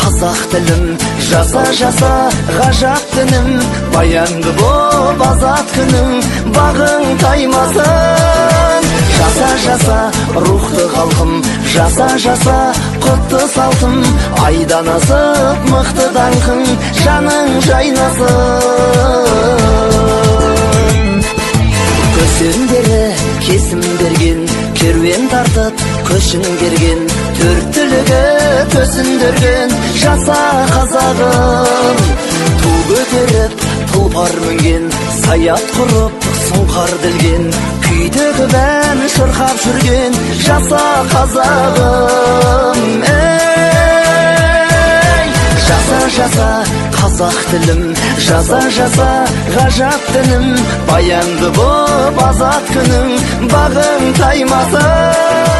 қазақ тілім, жаса жаса ғажап дінім, баянды боп азат күнің, бағың таймасын. Жаса жаса рухты халқым, жаса жаса құтты салтым, айдан асып мықты даңқың, жаның жайнасын. Көсемдері кесім берген, керуен тартып көшін берген, төрт түлігі төсіндірген, жаса қазағым. Ту көтеріп тұлпар мінген, саят құрып сұңқар ділген, күйдегі бән шырқап жүрген, жаса қазағым. Жаса жаса қазақ тілім, жаса жаса ғажап дінім, баянды боп азат күнің, бағың таймасын.